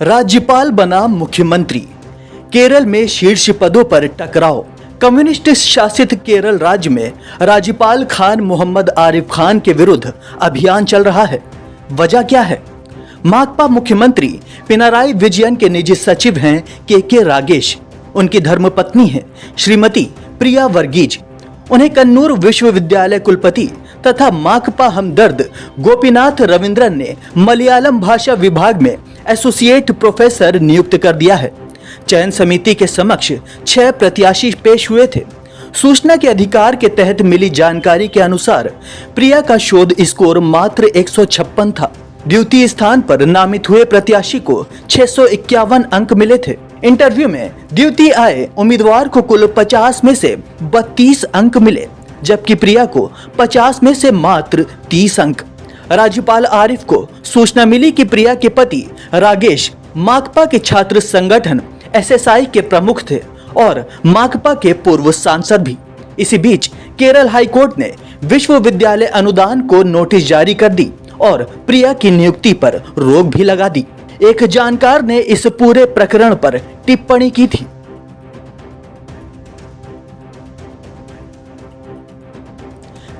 राज्यपाल बना मुख्यमंत्री। केरल में शीर्ष पदों पर टकराव। कम्युनिस्ट शासित केरल राज्य में राज्यपाल खान मोहम्मद आरिफ खान के विरुद्ध अभियान चल रहा है। वजह क्या है? माकपा मुख्यमंत्री पिनाराई विजयन के निजी सचिव हैं के रागेश। उनकी धर्मपत्नी है श्रीमती प्रिया वर्गीज। उन्हें कन्नूर विश्वविद्यालय कुलपति तथा माकपा हमदर्द गोपीनाथ रविंद्रन ने मलयालम भाषा विभाग में एसोसिएट प्रोफेसर नियुक्त कर दिया है। चयन समिति के समक्ष 6 प्रत्याशी पेश हुए थे। सूचना के अधिकार के तहत मिली जानकारी के अनुसार प्रिया का शोध स्कोर मात्र 156 था। द्वितीय स्थान पर नामित हुए प्रत्याशी को 651 अंक मिले थे। इंटरव्यू में द्वितीय आए उम्मीदवार को कुल 50 में से 32 अंक मिले, जबकि प्रिया को 50 में से मात्र 30 अंक। राज्यपाल आरिफ को सूचना मिली कि प्रिया के पति रागेश माकपा के छात्र संगठन एसएसआई के प्रमुख थे और माकपा के पूर्व सांसद भी। इसी बीच केरल हाईकोर्ट ने विश्वविद्यालय अनुदान को नोटिस जारी कर दी और प्रिया की नियुक्ति पर रोक भी लगा दी। एक जानकार ने इस पूरे प्रकरण पर टिप्पणी की थी।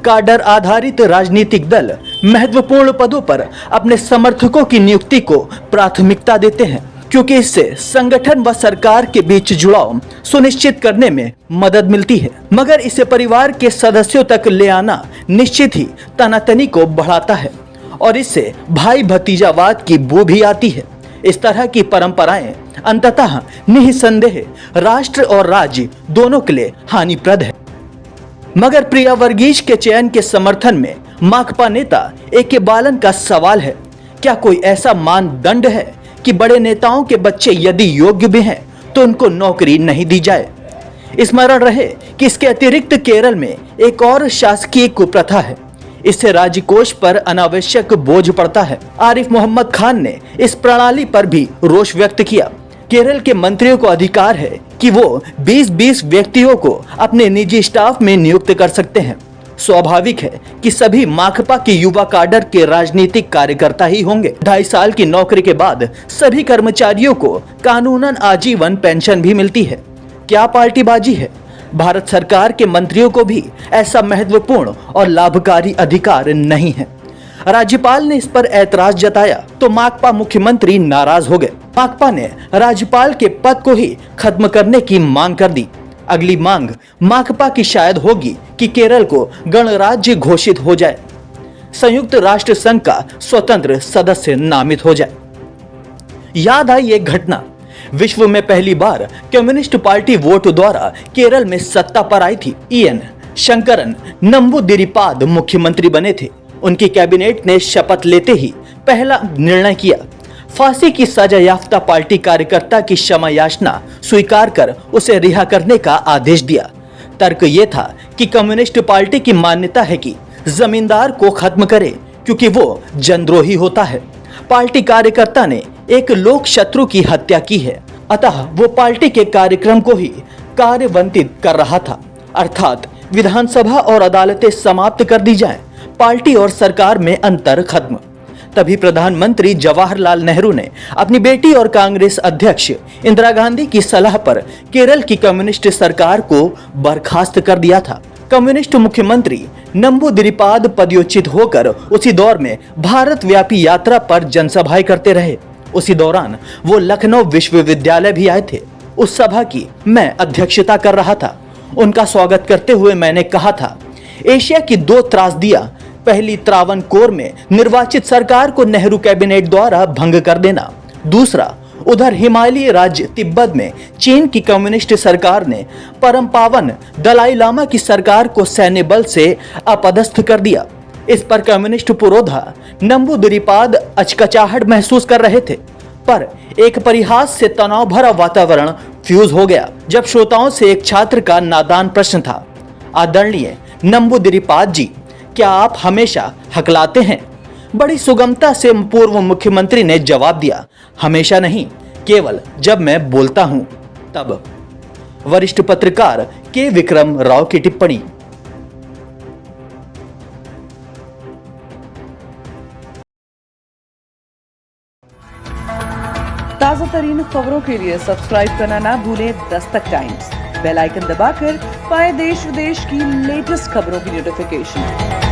काडर आधारित राजनीतिक दल महत्वपूर्ण पदों पर अपने समर्थकों की नियुक्ति को प्राथमिकता देते हैं, क्योंकि इससे संगठन व सरकार के बीच जुड़ाव सुनिश्चित करने में मदद मिलती है। मगर इसे परिवार के सदस्यों तक ले आना निश्चित ही तनातनी को बढ़ाता है और इससे भाई भतीजावाद की बू भी आती है। इस तरह की परंपराएं अंततः निसंदेह राष्ट्र और राज्य दोनों के लिए हानिप्रद है। मगर प्रिया वर्गीज के चयन के समर्थन में माकपा नेता के बालन का सवाल है, क्या कोई ऐसा मानदंड है कि बड़े नेताओं के बच्चे यदि योग्य भी हैं तो उनको नौकरी नहीं दी जाए? स्मरण रहे कि इसके अतिरिक्त केरल में एक और शासकीय कुप्रथा है। इससे राज्य कोष पर अनावश्यक बोझ पड़ता है। आरिफ मोहम्मद खान ने इस प्रणाली पर भी रोष व्यक्त किया। केरल के मंत्रियों को अधिकार है कि वो 20-20 व्यक्तियों को अपने निजी स्टाफ में नियुक्त कर सकते हैं। स्वाभाविक है कि सभी माकपा के युवा काडर के राजनीतिक कार्यकर्ता ही होंगे। 2.5 साल की नौकरी के बाद सभी कर्मचारियों को कानूनन आजीवन पेंशन भी मिलती है। क्या पार्टीबाजी है? भारत सरकार के मंत्रियों को भी ऐसा महत्वपूर्ण और लाभकारी अधिकार नहीं है। राज्यपाल ने इस पर ऐतराज जताया तो माकपा मुख्यमंत्री नाराज हो गए। माकपा ने राज्यपाल के पद को ही खत्म करने की मांग कर दी। अगली मांग माकपा की शायद होगी कि केरल को गणराज्य घोषित हो जाए, संयुक्त राष्ट्र संघ का स्वतंत्र सदस्य नामित हो जाए। याद आई एक घटना। विश्व में पहली बार कम्युनिस्ट पार्टी वोट द्वारा केरल में सत्ता पर आई थी। EN शंकरन नंबूदिरिपाद मुख्यमंत्री बने थे। उनकी कैबिनेट ने शपथ लेते ही पहला निर्णय किया, फांसी की सजा याफ्ता पार्टी कार्यकर्ता की क्षमा याचना स्वीकार कर उसे रिहा करने का आदेश दिया। तर्क ये था कि कम्युनिस्ट पार्टी की मान्यता है कि जमींदार को खत्म करे, क्योंकि वो जनद्रोही होता है। पार्टी कार्यकर्ता ने एक लोक शत्रु की हत्या की है, अतः वो पार्टी के कार्यक्रम को ही कार्यवंतित कर रहा था, अर्थात विधानसभा और अदालतें समाप्त कर दी जाएं, पार्टी और सरकार में अंतर खत्म। तभी प्रधानमंत्री जवाहरलाल नेहरू ने अपनी बेटी और कांग्रेस अध्यक्ष इंदिरा गांधी की सलाह पर केरल की कम्युनिस्ट सरकार को बर्खास्त कर दिया था। कम्युनिस्ट मुख्यमंत्री नंबूदिरिपाद पदच्युत होकर उसी दौर में भारत व्यापी यात्रा पर जनसभाएं करते रहे। उसी दौरान वो लखनऊ विश्वविद्यालय भी आए थे। उस सभा की मैं अध्यक्षता कर रहा था। उनका स्वागत करते हुए मैंने कहा था, एशिया की 2 त्रासदियां, पहली त्रावणकोर में निर्वाचित सरकार को नेहरू कैबिनेट द्वारा भंग कर देना, दूसरा उधर हिमालयी राज्य तिब्बत में चीन की कम्युनिस्ट सरकार ने परम पावन दलाई लामा की सरकार को सैन्य बल से अपदस्थ कर दिया। इस पर कम्युनिस्ट पुरोधा नंबूदिरिपाद अचकचाहट महसूस कर रहे थे, पर एक परिहास से तनाव भरा वातावरण फ्यूज हो गया जब श्रोताओं से एक छात्र का नादान प्रश्न था, आदरणीय नंबूदिरिपाद जी, क्या आप हमेशा हकलाते हैं? बड़ी सुगमता से पूर्व मुख्यमंत्री ने जवाब दिया, हमेशा नहीं, केवल जब मैं बोलता हूं तब। वरिष्ठ पत्रकार के विक्रम राव की टिप्पणी। ताज़ा तरीन खबरों के लिए सब्सक्राइब करना ना भूलें दस्तक टाइम्स। बेल आइकन दबाकर पाएं देश विदेश की लेटेस्ट खबरों की नोटिफिकेशन।